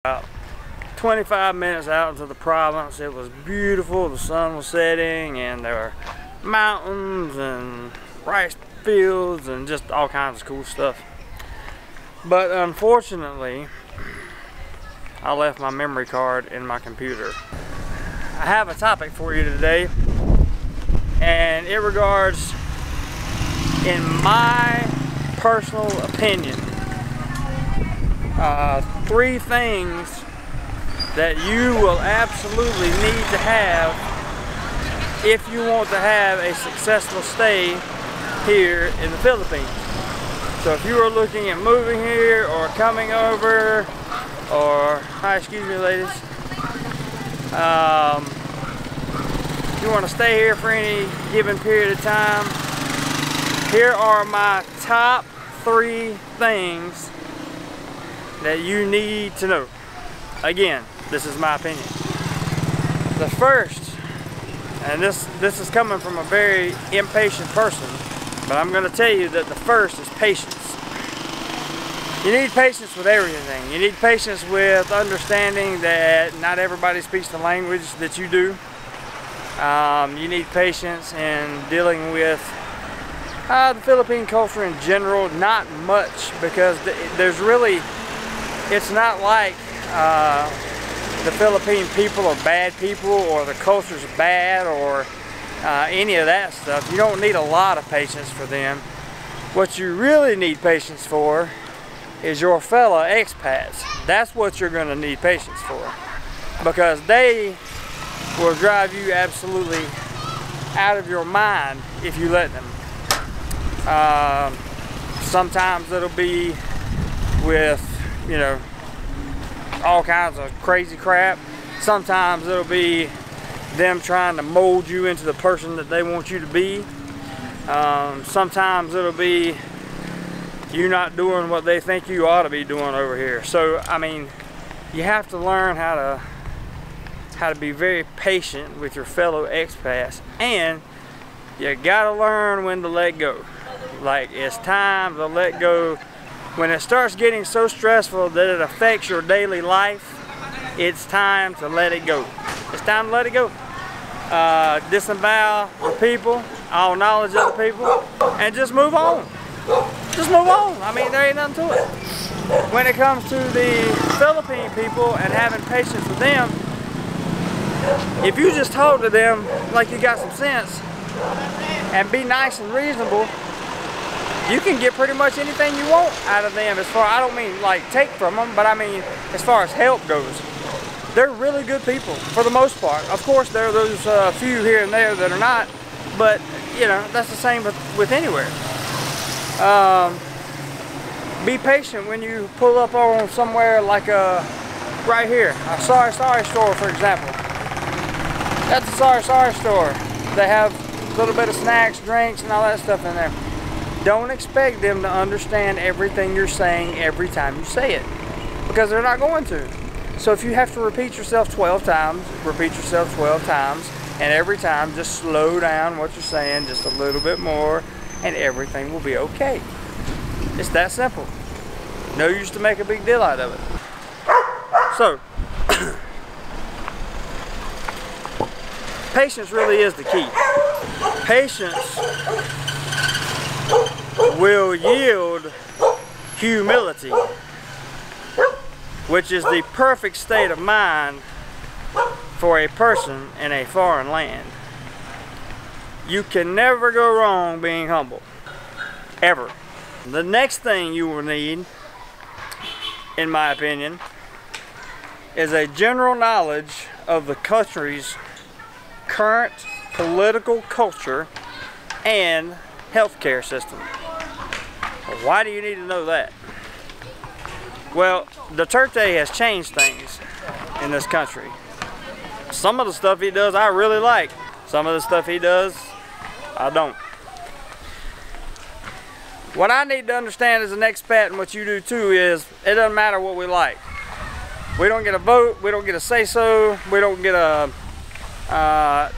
About 25 minutes out into the province. It was beautiful. The sun was setting and there were mountains and rice fields and just all kinds of cool stuff. But unfortunately, I left my memory card in my computer. I have a topic for you today, and it regards, in my personal opinion, 3 things that you will absolutely need to have if you want to have a successful stay here in the Philippines. So if you are looking at moving here or coming over, or, hi, excuse me ladies, you want to stay here for any given period of time, here are my top 3 things that you need to know. Again, this is my opinion. The first, and this is coming from a very impatient person, but I'm going to tell you that the first is patience. You need patience with everything. You need patience with understanding that not everybody speaks the language that you do. You need patience in dealing with the Philippine culture in general. Not much, because there's really, it's not like the Philippine people are bad people or the culture's bad or any of that stuff. You don't need a lot of patience for them. What you really need patience for is your fellow expats. That's what you're going to need patience for, because they will drive you absolutely out of your mind if you let them. Sometimes it'll be with, you know, all kinds of crazy crap. Sometimes it'll be them trying to mold you into the person that they want you to be. Sometimes it'll be you not doing what they think you ought to be doing over here. So I mean, you have to learn how to be very patient with your fellow expats, and you gotta learn when to let go. Like, it's time to let go. When it starts getting so stressful that it affects your daily life, it's time to let it go. It's time to let it go. Disavow the people, all knowledge of the people, and just move on. Just move on. I mean, there ain't nothing to it. When it comes to the Philippine people and having patience with them, if you just talk to them like you got some sense and be nice and reasonable, you can get pretty much anything you want out of them. As far, I don't mean like take from them, but I mean as far as help goes. They're really good people for the most part. Of course, there are those few here and there that are not, but you know, that's the same with anywhere. Be patient when you pull up on somewhere like right here, a Sorry store, for example. That's a Sorry store. They have a little bit of snacks, drinks, and all that stuff in there. Don't expect them to understand everything you're saying every time you say it, because they're not going to. So if you have to repeat yourself 12 times, repeat yourself 12 times, and every time just slow down what you're saying just a little bit more, and everything will be okay. It's that simple. No use to make a big deal out of it. So, patience really is the key. Patience will yield humility, which is the perfect state of mind for a person in a foreign land. You can never go wrong being humble, ever. The next thing you will need, in my opinion, is a general knowledge of the country's current political culture and healthcare system. Why do you need to know that? Well, Duterte has changed things in this country. Some of the stuff he does I really like. Some of the stuff he does I don't. What I need to understand as an expat, and what you do too, is it doesn't matter what we like. We don't get a vote, we don't get a say-so, we don't get a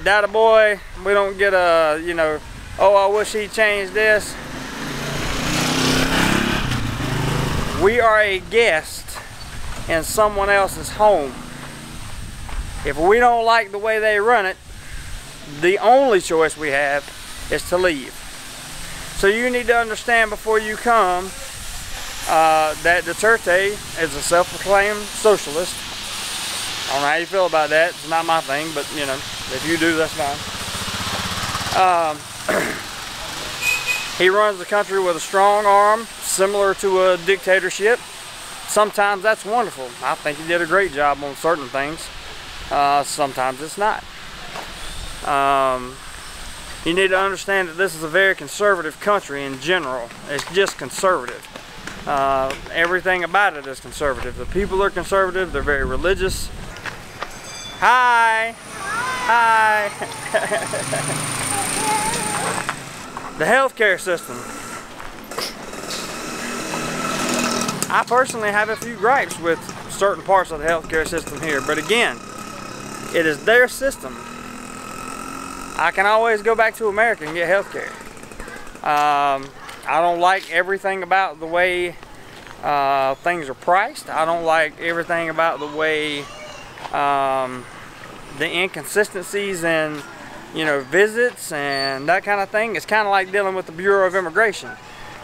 data boy, we don't get a, you know, oh, I wish he changed this. We are a guest in someone else's home. If we don't like the way they run it, the only choice we have is to leave. So you need to understand before you come that Duterte is a self-proclaimed socialist. I don't know how you feel about that. It's not my thing, but you know, if you do, that's fine. He runs the country with a strong arm, similar to a dictatorship. Sometimes that's wonderful. I think he did a great job on certain things. Sometimes it's not. You need to understand that this is a very conservative country in general. It's just conservative. Everything about it is conservative. The people are conservative. They're very religious. Hi! Hi! The healthcare system. I personally have a few gripes with certain parts of the healthcare system here, but again, it is their system. I can always go back to America and get healthcare. I don't like everything about the way things are priced. I don't like everything about the way the inconsistencies in, you know, visits and that kind of thing. It's kind of like dealing with the Bureau of Immigration,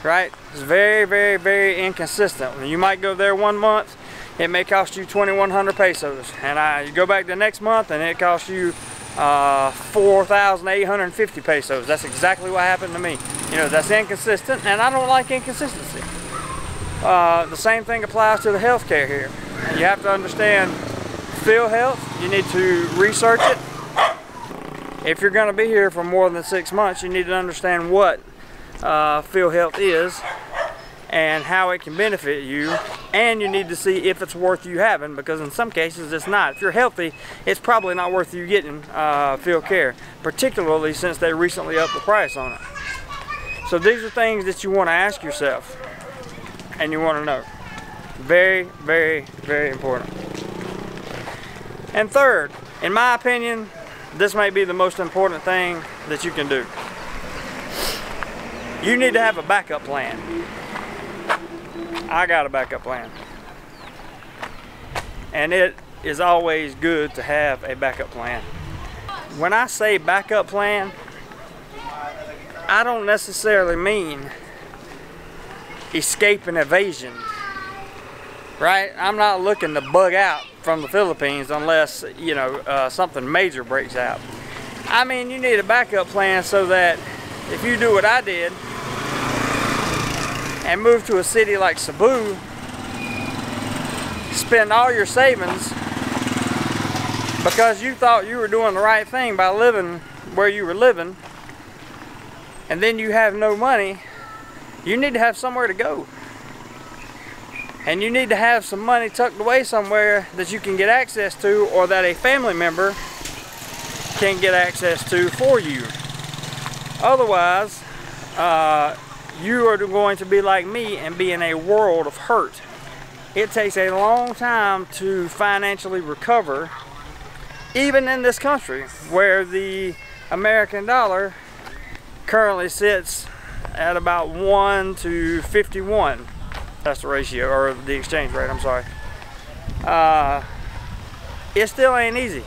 right? It's very, very, very inconsistent. You might go there one month, it may cost you 2,100 pesos, and you go back the next month and it costs you 4,850 pesos. That's exactly what happened to me. You know, that's inconsistent, and I don't like inconsistency. The same thing applies to the healthcare here. You have to understand field health. You need to research it. If you're going to be here for more than 6 months, you need to understand what field health is and how it can benefit you, and you need to see if it's worth you having, because in some cases it's not. If you're healthy, it's probably not worth you getting field care, particularly since they recently upped the price on it. So these are things that you want to ask yourself and you want to know. Very, very, very important. And third, in my opinion, this may be the most important thing that you can do. You need to have a backup plan. I got a backup plan. And it is always good to have a backup plan. When I say backup plan, I don't necessarily mean escape and evasion, right? I'm not looking to bug out from the Philippines unless, you know, something major breaks out. I mean, you need a backup plan so that if you do what I did and move to a city like Cebu, spend all your savings because you thought you were doing the right thing by living where you were living, and then you have no money, you need to have somewhere to go. And you need to have some money tucked away somewhere that you can get access to, or that a family member can get access to for you. Otherwise, you are going to be like me and be in a world of hurt. It takes a long time to financially recover, even in this country where the American dollar currently sits at about 1 to 51. That's the ratio, or the exchange rate, I'm sorry. It still ain't easy,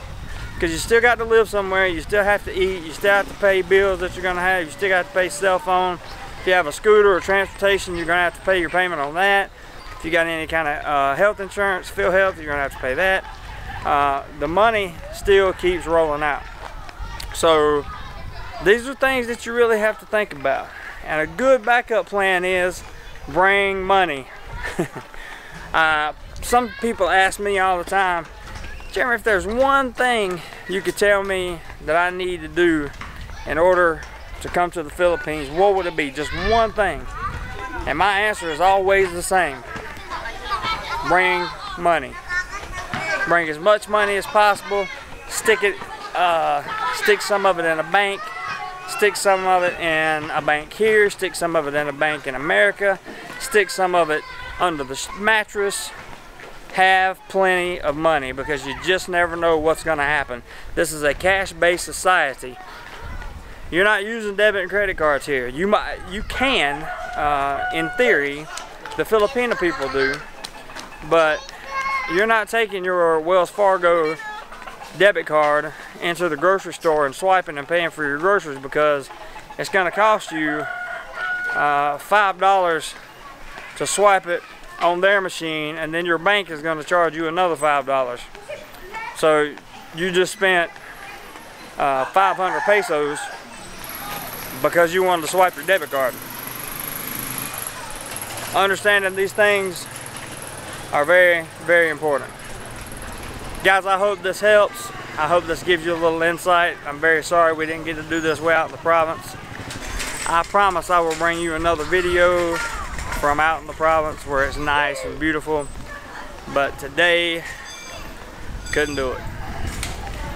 because you still got to live somewhere, you still have to eat, you still have to pay bills that you're going to have, you still got to pay cell phone. If you have a scooter or transportation, you're going to have to pay your payment on that. If you got any kind of health insurance, field health, you're going to have to pay that. The money still keeps rolling out. So these are things that you really have to think about. And a good backup plan is bring money. Some people ask me all the time, Jeremy, if there's one thing you could tell me that I need to do in order to come to the Philippines, what would it be? Just one thing. And my answer is always the same. Bring money. Bring as much money as possible. Stick some of it in a bank. Stick some of it in a bank here. Stick some of it in a bank in America. Stick some of it under the mattress. Have plenty of money, because you just never know what's going to happen. This is a cash-based society. You're not using debit and credit cards here. You can, in theory, the Filipino people do, but you're not taking your Wells Fargo debit card into the grocery store and swiping and paying for your groceries, because it's going to cost you $5 to swipe it on their machine, and then your bank is going to charge you another $5. So you just spent 500 pesos because you wanted to swipe your debit card. Understanding these things are very, very important. Guys, I hope this helps. I hope this gives you a little insight. I'm very sorry we didn't get to do this way out in the province. I promise I will bring you another video from out in the province where it's nice and beautiful. But today, couldn't do it.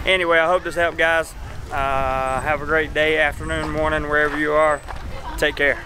Anyway, I hope this helped, guys. Have a great day, afternoon, morning, wherever you are. Take care.